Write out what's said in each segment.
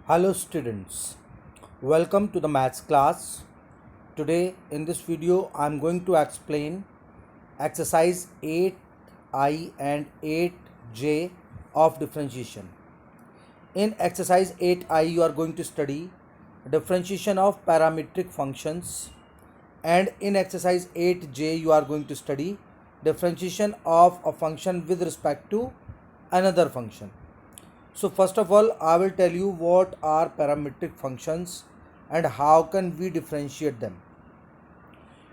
Hello students, welcome to the maths class. Today in this video I am going to explain exercise 8I and 8J of differentiation. In exercise 8I you are going to study differentiation of parametric functions, and in exercise 8J you are going to study differentiation of a function with respect to another function. So first of all, I will tell you what are parametric functions and how can we differentiate them.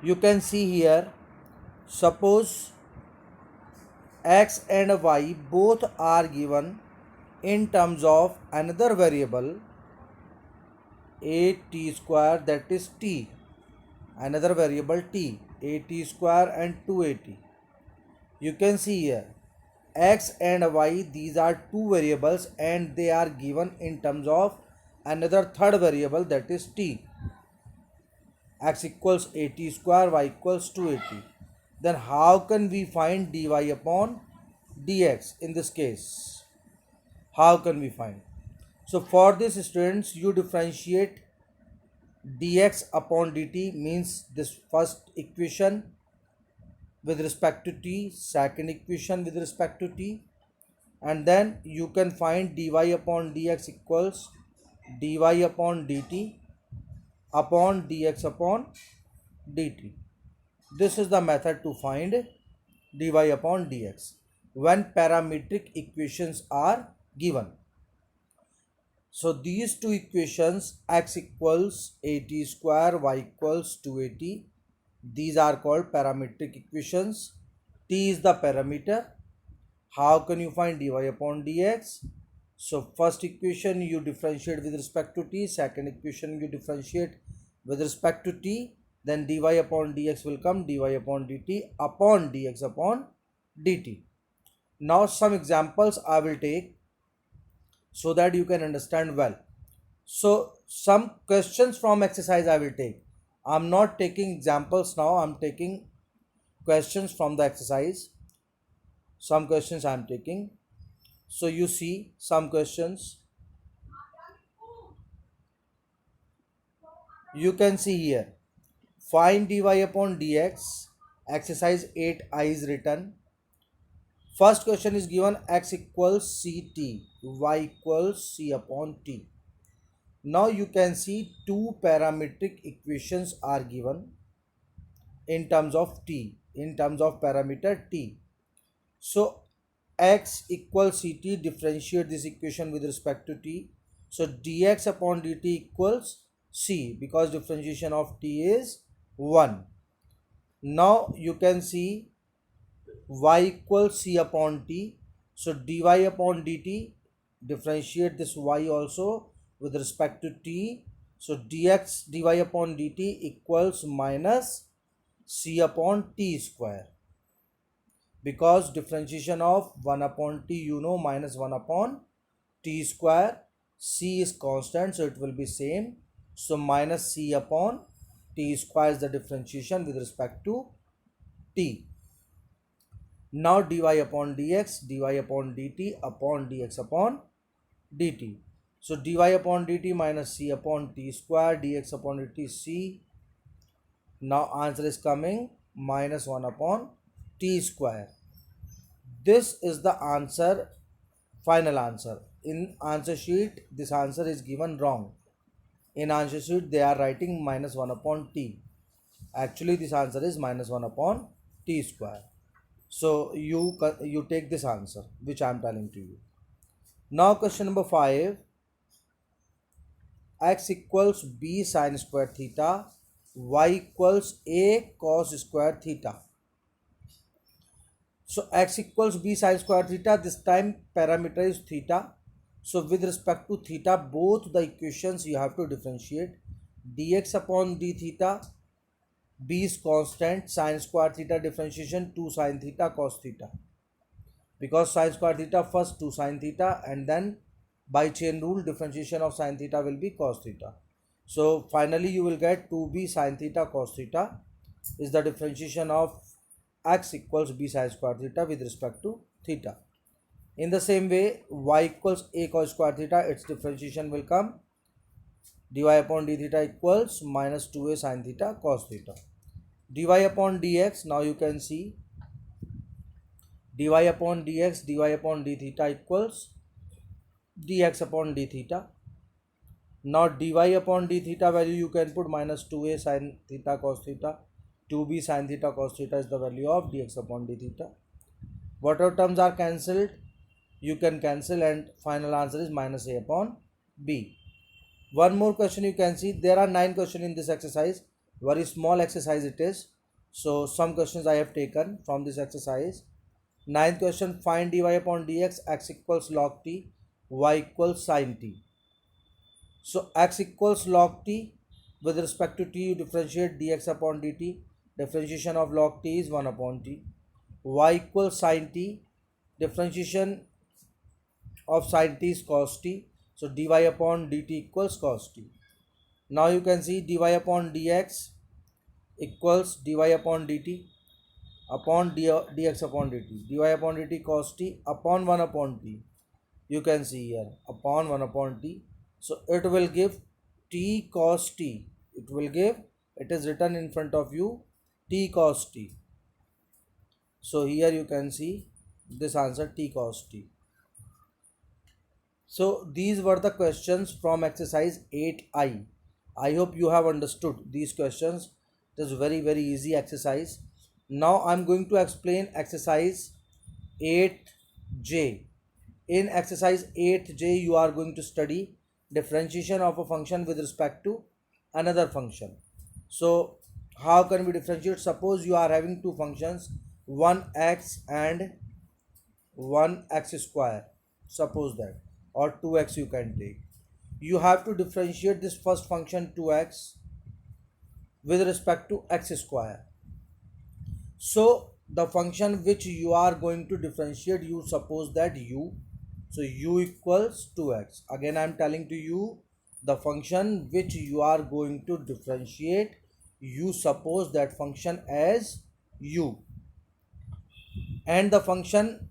You can see here, suppose x and y both are given in terms of another variable a t square, that is t, another variable t, a t square and 2at. You can see here x and y, these are two variables and they are given in terms of another third variable, that is t. X equals at square, y equals 2at. Then how can we find dy upon dx in this case? How can we find? So for this, students, you differentiate dx upon dt, means this first equation with respect to t, second equation with respect to t, and then you can find dy upon dx equals dy upon dt upon dx upon dt. This is the method to find dy upon dx when parametric equations are given. So these two equations, x equals at square, y equals 2at, these are called parametric equations. T is the parameter. How can you find dy upon dx? So first equation you differentiate with respect to t, second equation you differentiate with respect to t, then dy upon dx will come, dy upon dt upon dx upon dt. Now some examples I will take so that you can understand well. So some questions from exercise I will take. I am not taking examples now, I am taking questions from the exercise. Some questions I am taking. So you see some questions. You can see here, find dy upon dx, exercise 8I is written. First question is given, x equals ct, y equals c upon t. Now you can see two parametric equations are given in terms of t, in terms of parameter t. So x equals ct, differentiate this equation with respect to t. So dx upon dt equals c, because differentiation of t is 1. Now you can see y equals c upon t. So dy upon dt, differentiate this y also with respect to t. So dx dy upon dt equals minus c upon t square, because differentiation of 1 upon t, you know, minus 1 upon t square, c is constant so it will be same, so minus c upon t square is the differentiation with respect to t. Now dy upon dx, dy upon dt upon dx upon dt. So dy upon dt minus c upon t square, dx upon dt c. Now answer is coming minus 1 upon t square. This is the answer, final answer. In answer sheet this answer is given wrong. In answer sheet they are writing minus 1 upon t. Actually this answer is minus 1 upon t square. So you take this answer which I am telling to you. Now question number 5, x equals b sin square theta, y equals a cos square theta. So x equals b sin square theta, this time parameter is theta. So with respect to theta, both the equations you have to differentiate. Dx upon d theta, b is constant, sin square theta differentiation 2 sin theta cos theta. Because sin square theta first 2 sin theta, and then by chain rule differentiation of sin theta will be cos theta. So finally you will get 2b sin theta cos theta is the differentiation of x equals b sin square theta with respect to theta. In the same way, y equals a cos square theta, its differentiation will come dy upon d theta equals minus 2a sin theta cos theta. Dy upon dx, now you can see dy upon dx, dy upon d theta equals dx upon d theta. Now dy upon d theta value you can put minus 2a sin theta cos theta. 2b sin theta cos theta is the value of dx upon d theta. Whatever terms are cancelled, you can cancel, and final answer is minus a upon b. One more question you can see. There are 9 questions in this exercise. Very small exercise it is. So some questions I have taken from this exercise. Ninth question, find dy upon dx, x equals log t, y equals sin t. So x equals log t, with respect to t you differentiate dx upon dt. Differentiation of log t is 1 upon t. Y equals sin t, differentiation of sin t is cos t. So dy upon dt equals cos t. Now you can see dy upon dx equals dy upon dt upon dx upon dt. Dy upon dt cos t upon 1 upon t. You can see here upon 1 upon t. So it will give t cos t. It will give, it is written in front of you, t cos t. So here you can see this answer, t cos t. So these were the questions from exercise 8I. I hope you have understood these questions. It is very easy exercise. Now I am going to explain exercise 8J. In exercise 8J you are going to study differentiation of a function with respect to another function. So how can we differentiate? Suppose you are having two functions, 1x and 1x square, suppose that, or 2x you can take. You have to differentiate this first function 2x with respect to x square. So the function which you are going to differentiate, you suppose that u, so u equals 2x. Again I am telling to you, the function which you are going to differentiate, you suppose that function as u, and the function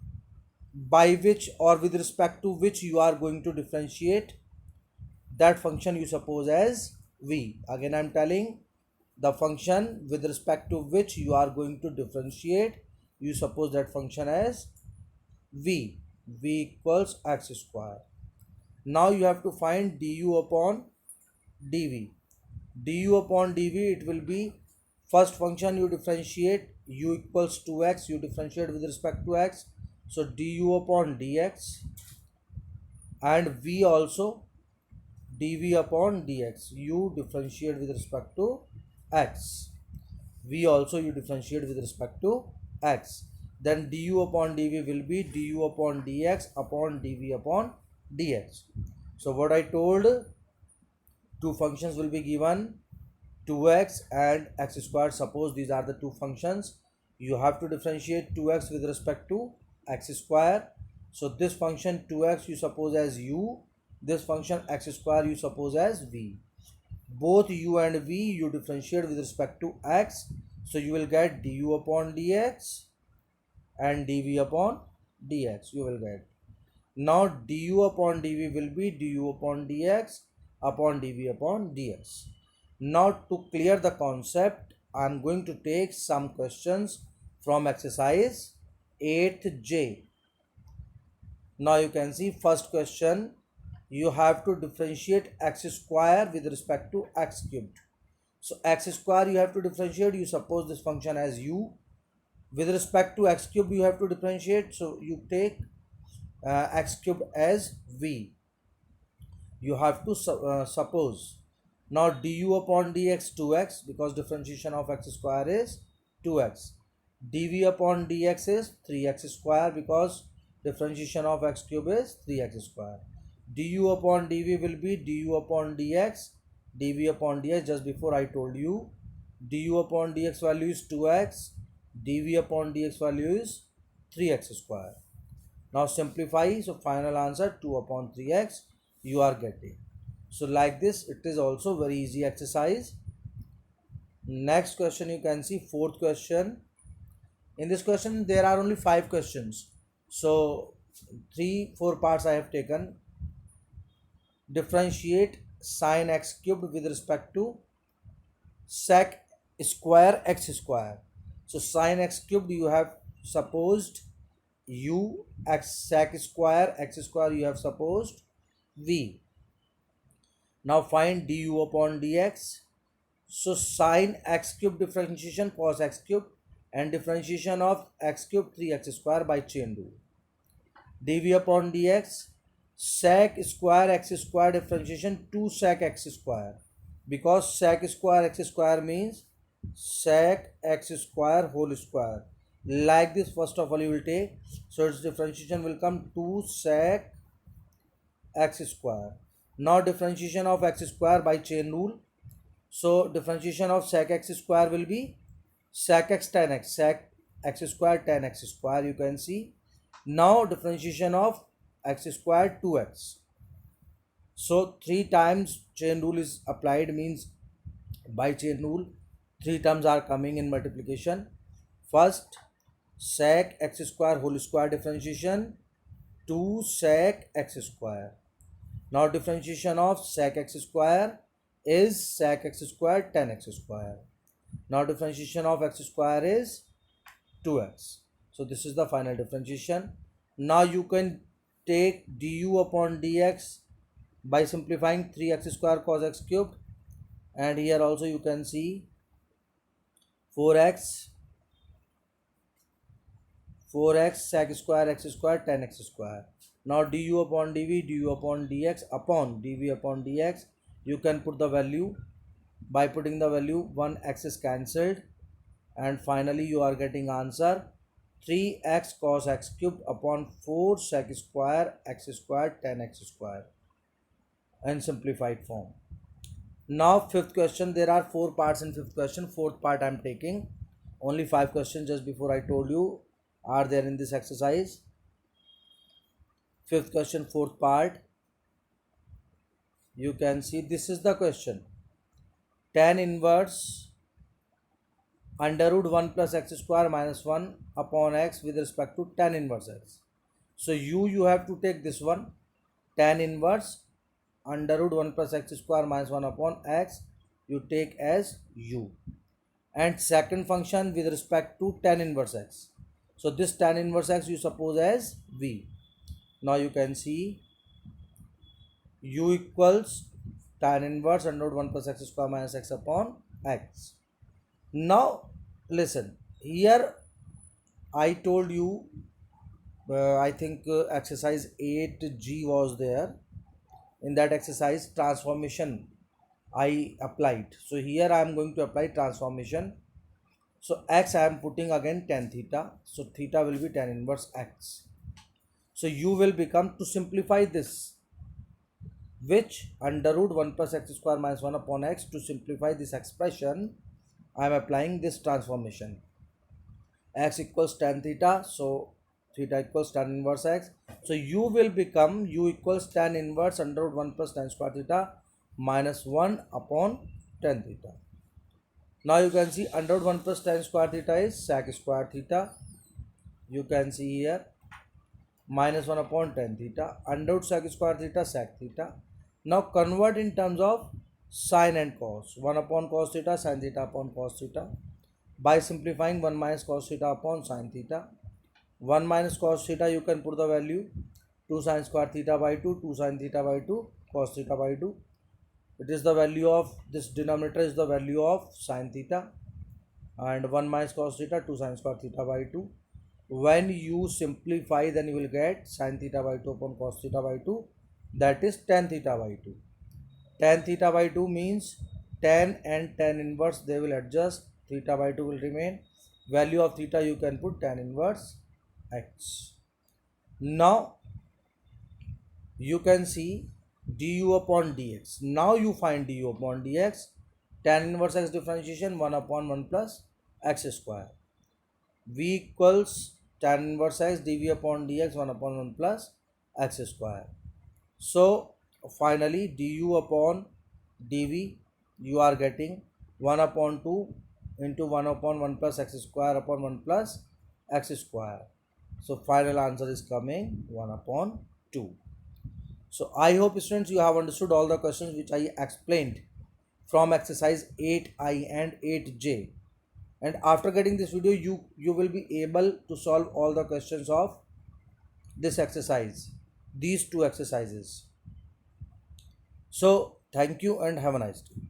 by which or with respect to which you are going to differentiate, that function you suppose as v. Again I am telling, the function with respect to which you are going to differentiate, you suppose that function as v. V equals x square. Now you have to find du upon dv. Du upon dv, it will be first function you differentiate, u equals 2x, you differentiate with respect to x, so du upon dx, and v also dv upon dx, you differentiate with respect to x, v also you differentiate with respect to x. Then du upon dv will be du upon dx upon dv upon dx. So what I told, two functions will be given, 2x and x squared. Suppose these are the two functions, you have to differentiate 2x with respect to x square. So this function 2x you suppose as u, this function x square you suppose as v. Both u and v you differentiate with respect to x, so you will get du upon dx and dv upon dx you will get. Now du upon dv will be du upon dx upon dv upon dx. Now to clear the concept, I am going to take some questions from exercise 8J. Now you can see first question, you have to differentiate x square with respect to x cubed. So x square you have to differentiate, you suppose this function as u. With respect to x cube you have to differentiate, so you take x cubed as v. You have to suppose. Now du upon dx 2x, because differentiation of x square is 2x. dv upon dx is 3x square, because differentiation of x cube is 3x square. Du upon dv will be du upon dx, dv upon dx, just before I told you, du upon dx value is 2x, dv upon dx value is 3x square. Now simplify, so final answer 2 upon 3x you are getting. So like this, it is also very easy exercise. Next question you can see, fourth question. In this question there are only 5 questions. So 4 parts I have taken. Differentiate sin x cubed with respect to sec square x square. So sin x cubed you have supposed u, x sec square x square you have supposed v. Now find du upon dx. So sin x cube differentiation cos x cube and differentiation of x cube 3x square by chain rule. dv upon dx sec square x square differentiation 2 sec x square, because sec square x square means sec x square whole square. Like this, first of all you will take, so its differentiation will come 2 sec x square. Now differentiation of x square by chain rule. So differentiation of sec x square will be sec x tan x, sec x square tan x square, you can see. Now differentiation of x square 2x. So 3 times chain rule is applied, means by chain rule 3 terms are coming in multiplication. First sec x square whole square differentiation 2 sec x square. Now differentiation of sec x square is sec x square tan x square. Now differentiation of x square is 2x. So this is the final differentiation. Now you can take du upon dx by simplifying 3x square cos x cubed, and here also you can see 4x sec square x square tan x square. Now du upon dv, du upon dx upon dv upon dx, you can put the value. By putting the value, 1 x is cancelled, and finally you are getting answer 3x cos x cubed upon 4 sec square x square tan x square in simplified form. Now fifth question, there are 4 parts in fifth question. Fourth part I am taking. Only 5 questions, just before I told you, are there in this exercise. Fifth question, fourth part. You can see this is the question. Tan inverse under root 1 plus x square minus 1 upon x with respect to tan inverse x. So you have to take this one, tan inverse under root 1 plus x square minus 1 upon x, you take as u. And second function with respect to tan inverse x. So this tan inverse x you suppose as v. Now you can see u equals tan inverse under root 1 plus x square minus x upon x. Now listen, here I told you, I think exercise 8G was there. In that exercise transformation I applied. So here I am going to apply transformation. So x I am putting again tan theta. So theta will be tan inverse x. So u will become, to simplify this, which under root 1 plus x square minus 1 upon x, to simplify this expression I am applying this transformation. X equals tan theta, so theta equals tan inverse x. So u will become, u equals tan inverse under root 1 plus tan square theta minus 1 upon tan theta. Now you can see under root 1 plus tan square theta is sec square theta. You can see here minus 1 upon tan theta, under root sec square theta sec theta. Now convert in terms of sine and cos. 1 upon cos theta, sin theta upon cos theta. By simplifying 1 minus cos theta upon sin theta. 1 minus cos theta you can put the value 2 sin square theta by 2, 2 sin theta by 2, cos theta by 2. It is the value of this denominator is the value of sin theta, and 1 minus cos theta 2 sin square theta by 2. When you simplify, then you will get sin theta by 2 upon cos theta by 2, that is tan theta by 2. Tan theta by 2 means tan and tan inverse they will adjust, theta by 2 will remain. Value of theta you can put tan inverse x. Now you can see du upon dx. Now you find du upon dx, tan inverse x differentiation 1 upon 1 plus x square. V equals tan inverse x dv upon dx 1 upon 1 plus x square. So finally du upon dv you are getting 1 upon 2 into 1 upon 1 plus x square upon 1 plus x square. So final answer is coming 1 upon 2. So I hope students you have understood all the questions which I explained from exercise 8I and 8J. And after getting this video, you will be able to solve all the questions of this exercise, these two exercises. So thank you and have a nice day.